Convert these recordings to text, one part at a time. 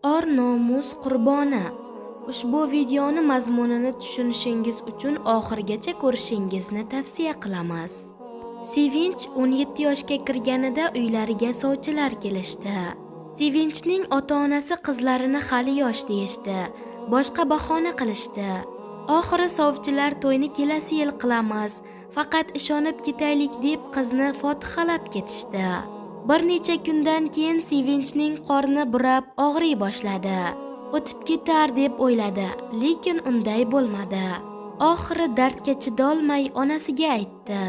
Or nomus qurboni. Ushbu videoni mazmunini tushunishingiz uchun oxirigacha ko'rishingizni tavsiya qilamiz. Sevinch 17 yoshga kirganida uylariga sovchilar kelishdi. Sevinchning ota-onasi qizlarini hali yosh deyishdi, boshqa bahona qilishdi. Oxiri sovchilar to'yni kelasi yil qilamiz, faqat ishonib ketaylik deb qizni fotihalab ketishdi. Bir necha kundan keyin Sevinchning qorni burab og'riy boshladi. O'tib ketar deb o'yladi, lekin unday bo'lmadi. Oxiri dardga chidolmay onasiga aytdi.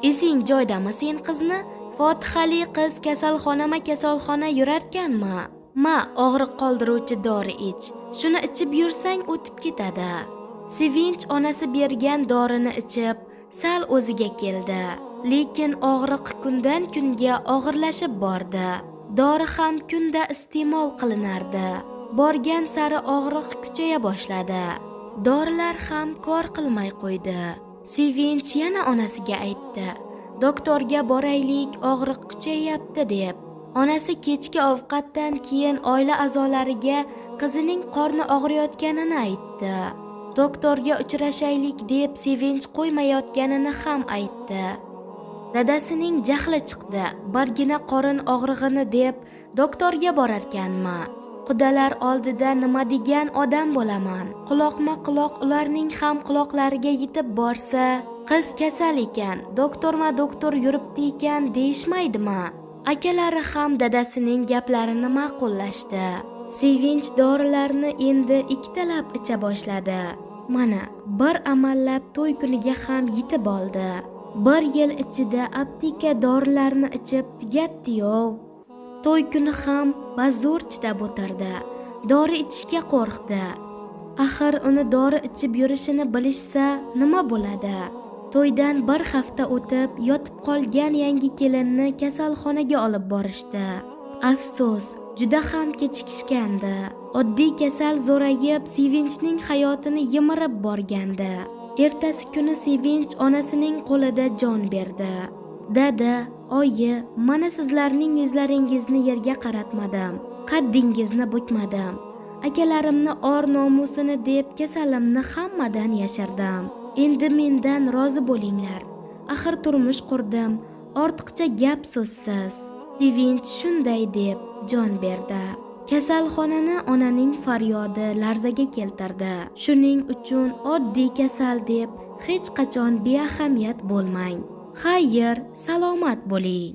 "Esing joydami sen qizni? Fotihali qiz kasalxona yurarkanmi? Ma, og'riq qoldiruvchi dori ich. Shuni ichib yursang o'tib ketadi." Sevinch onasi bergan dorini ichib, sal o'ziga keldi. Lekin og'riq kundan kunga og'irlashib bordi. Dori ham kunda iste'mol qilinardi. Borgan sari og'riq kuchaya boshladi. Dorilar ham kor qilmay qo'ydi. Sevinch yana onasiga aytdi: "Doktorga boraylik, og'riq kuchayapti" deb. Onasi kechki ovqatdan keyin oila a'zolariga qizining qorni og'riyotganini aytdi. Doktorga uchrashaylik deb Sevinch qo'ymayotganini ham aytdi. Dadasining jahli chiqdi. Bargina qorin og'rig'ini deb doktorga borarkanmi? Qudalar oldida nima degan odam bo'laman? Quloqma-quloq ularning ham quloqlariga yetib borsa, qiz kasal ekan, doktor yuribdi ekan deyishmaydimi? Akalari ham dadasining gaplarini ma'qullashdi. Sevinch dorilarni endi ikkitalab icha boshladi. Mana, bir amallab to'y kuniga ham yetib oldi. Bir yil ichida apteka dorilarni ichib tugatdi-yov. To'y kuni ham bazo'r chidab o'tirdi. Dori ichishga qo'rqdi. Axir uni dori ichib yurishini bilishsa nima bo'ladi? To'ydan bir hafta o'tib, yotib qolgan yangi kelinni kasalxonaga olib borishdi. Afsus, juda ham kechikishgandi. Oddiy kasal zo'rayib, Sevinchning hayotini yimirib borgandi. Ertasi kuni Sevinch onasining qo'lida jon berdi. "Dada, oyi, mana sizlarning yuzlaringizni yerga qaratmadim, qaddingizni bukmadim. Akalarimni or nomusini deb kasalimni hammadan yashirdim. Endi mendan rozi bo'linglar. Axir turmush qurdim, ortiqcha gap so'zsiz." Sevinch shunday deb jon berdi. Kasalxonani onaning faryodi larzaga keltirdi. Shuning uchun oddiy kasal deb hech qachon beahamiyat bo'lmang. Xayr, salomat bo'ling.